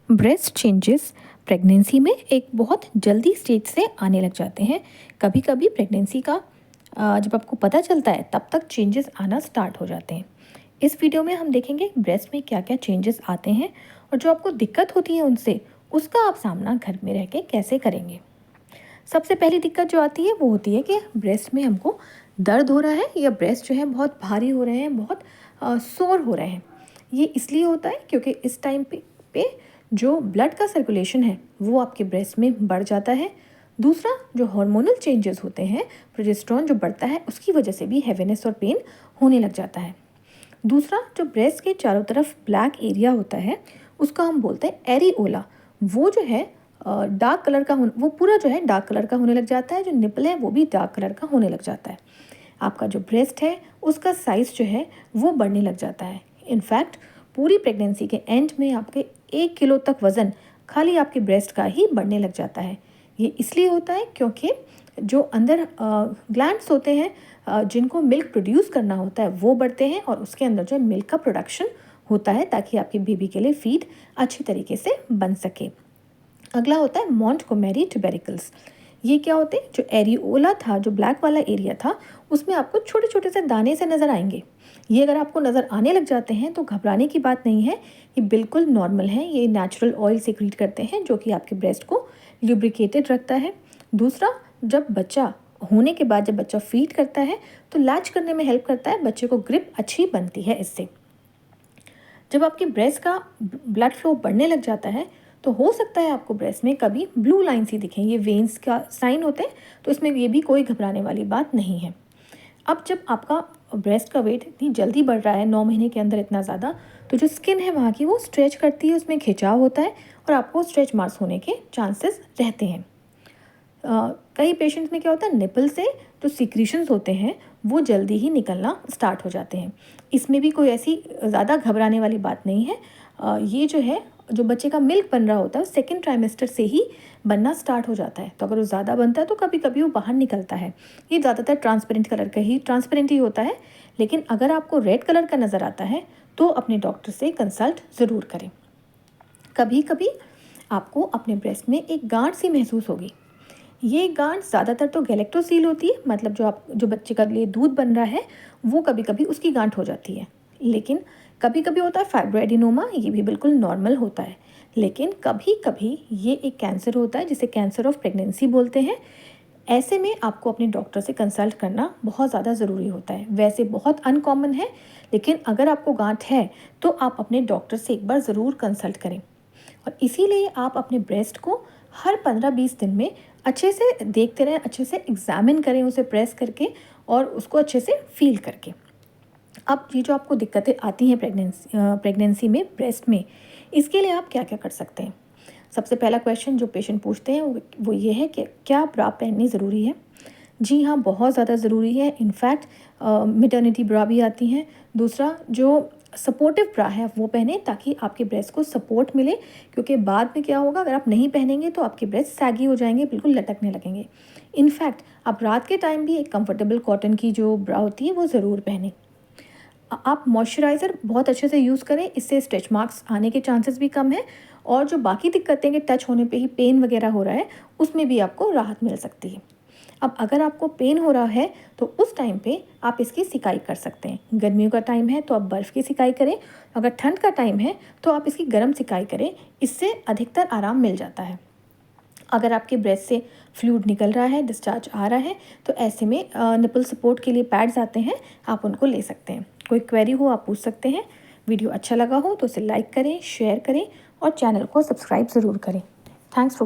Breast changes pregnancy में एक बहुत जल्दी स्टेज से आने लग जाते हैं। कभी कभी प्रेगनेंसी का जब आपको पता चलता है तब तक चेंजेस आना स्टार्ट हो जाते हैं। इस वीडियो में हम देखेंगे ब्रेस्ट में क्या क्या चेंजेस आते हैं और जो आपको दिक्कत होती है उनसे उसका आप सामना घर में रह के कैसे करेंगे। सबसे पहली दिक्कत जो आती है वो होती है कि ब्रेस्ट में हमको दर्द हो रहा है या ब्रेस्ट जो है बहुत भारी हो रहे हैं, बहुत सोर हो रहे हैं। ये इसलिए होता है क्योंकि इस टाइम पे जो ब्लड का सर्कुलेशन है वो आपके ब्रेस्ट में बढ़ जाता है। दूसरा, जो हार्मोनल चेंजेस होते हैं, प्रोजेस्टेरोन जो बढ़ता है उसकी वजह से भी हैवीनेस और पेन होने लग जाता है। दूसरा, जो ब्रेस्ट के चारों तरफ ब्लैक एरिया होता है उसका हम बोलते हैं एरिओला। वो जो है डार्क कलर का वो पूरा जो है डार्क कलर का होने लग जाता है। जो निपल है वो भी डार्क कलर का होने लग जाता है। आपका जो ब्रेस्ट है उसका साइज़ जो है वो बढ़ने लग जाता है। इनफैक्ट पूरी प्रेगनेंसी के एंड में आपके 1 किलो तक वज़न खाली आपके ब्रेस्ट का ही बढ़ने लग जाता है। ये इसलिए होता है क्योंकि जो अंदर ग्लैंड्स होते हैं जिनको मिल्क प्रोड्यूस करना होता है वो बढ़ते हैं और उसके अंदर जो मिल्क का प्रोडक्शन होता है ताकि आपके बेबी के लिए फीड अच्छी तरीके से बन सके। अगला होता है मोंटगोमेरी ट्यूबेरिकल्स। ये क्या होते हैं? जो एरिओला था, जो ब्लैक वाला एरिया था, उसमें आपको छोटे छोटे से दाने से नज़र आएंगे। ये अगर आपको नज़र आने लग जाते हैं तो घबराने की बात नहीं है, ये बिल्कुल नॉर्मल है। ये नेचुरल ऑयल सिक्रीट करते हैं जो कि आपके ब्रेस्ट को ल्यूब्रिकेटेड रखता है। दूसरा, जब बच्चा होने के बाद जब बच्चा फीड करता है तो लैच करने में हेल्प करता है, बच्चे को ग्रिप अच्छी बनती है इससे। जब आपके ब्रेस्ट का ब्लड फ्लो बढ़ने लग जाता है तो हो सकता है आपको ब्रेस्ट में कभी ब्लू लाइन सी दिखें। ये वेन्स का साइन होते हैं, तो इसमें ये भी कोई घबराने वाली बात नहीं है। अब जब आपका ब्रेस्ट का वेट इतनी जल्दी बढ़ रहा है, 9 महीने के अंदर इतना ज़्यादा, तो जो स्किन है वहाँ की वो स्ट्रेच करती है, उसमें खिंचाव होता है और आपको स्ट्रेच मार्क्स होने के चांसेस रहते हैं। कई पेशेंट्स में क्या होता है, निपल से जो सिक्रीशंस होते हैं वो जल्दी ही निकलना स्टार्ट हो जाते हैं। इसमें भी कोई ऐसी ज़्यादा घबराने वाली बात नहीं है। ये जो है, जो बच्चे का मिल्क बन रहा होता है सेकेंड ट्राइमेस्टर से ही बनना स्टार्ट हो जाता है। तो अगर वो ज़्यादा बनता है तो कभी कभी वो बाहर निकलता है। ये ज़्यादातर ट्रांसपेरेंट ही होता है, लेकिन अगर आपको रेड कलर का नज़र आता है तो अपने डॉक्टर से कंसल्ट ज़रूर करें। कभी कभी आपको अपने ब्रेस्ट में एक गांठ सी महसूस होगी। ये गांठ ज़्यादातर तो गैलेक्टोसील होती है, मतलब जो बच्चे का लिए दूध बन रहा है वो कभी कभी उसकी गांठ हो जाती है। लेकिन कभी कभी होता है फाइब्रोएडिनोमा, ये भी बिल्कुल नॉर्मल होता है। लेकिन कभी कभी ये एक कैंसर होता है जिसे कैंसर ऑफ प्रेगनेंसी बोलते हैं। ऐसे में आपको अपने डॉक्टर से कंसल्ट करना बहुत ज़्यादा ज़रूरी होता है। वैसे बहुत अनकॉमन है, लेकिन अगर आपको गांठ है तो आप अपने डॉक्टर से एक बार ज़रूर कंसल्ट करें। और इसीलिए आप अपने ब्रेस्ट को हर 15-20 दिन में अच्छे से देखते रहें, अच्छे से एग्जामिन करें उसे प्रेस करके और उसको अच्छे से फील करके। अब ये जो आपको दिक्कतें आती हैं प्रेगनेंसी में ब्रेस्ट में, इसके लिए आप क्या क्या कर सकते हैं। सबसे पहला क्वेश्चन जो पेशेंट पूछते हैं वो ये है कि क्या ब्रा पहननी ज़रूरी है। जी हाँ, बहुत ज़्यादा ज़रूरी है। इनफैक्ट मैटरनिटी ब्रा भी आती हैं। दूसरा, जो सपोर्टिव ब्रा है वो पहने ताकि आपके ब्रेस्ट को सपोर्ट मिले, क्योंकि बाद में क्या होगा, अगर आप नहीं पहनेंगे तो आपके ब्रेस्ट सैगी हो जाएंगे, बिल्कुल लटकने लगेंगे। इनफैक्ट आप रात के टाइम भी एक कंफर्टेबल कॉटन की जो ब्रा होती है वो ज़रूर पहने। आप मॉइस्चराइज़र बहुत अच्छे से यूज़ करें, इससे स्ट्रेच मार्क्स आने के चांसेस भी कम है। और जो बाकी दिक्कतें कि टच होने पे ही पेन वगैरह हो रहा है, उसमें भी आपको राहत मिल सकती है। अब अगर आपको पेन हो रहा है तो उस टाइम पे आप इसकी सिकाई कर सकते हैं। गर्मियों का टाइम है तो आप बर्फ़ की सिकाई करें, अगर ठंड का टाइम है तो आप इसकी गर्म सिकाई करें, इससे अधिकतर आराम मिल जाता है। अगर आपके ब्रेस्ट से फ्लूइड निकल रहा है, डिस्चार्ज आ रहा है, तो ऐसे में निपल सपोर्ट के लिए पैड्स आते हैं, आप उनको ले सकते हैं। कोई क्वेरी हो आप पूछ सकते हैं। वीडियो अच्छा लगा हो तो उसे लाइक करें, शेयर करें और चैनल को सब्सक्राइब ज़रूर करें। Thanks for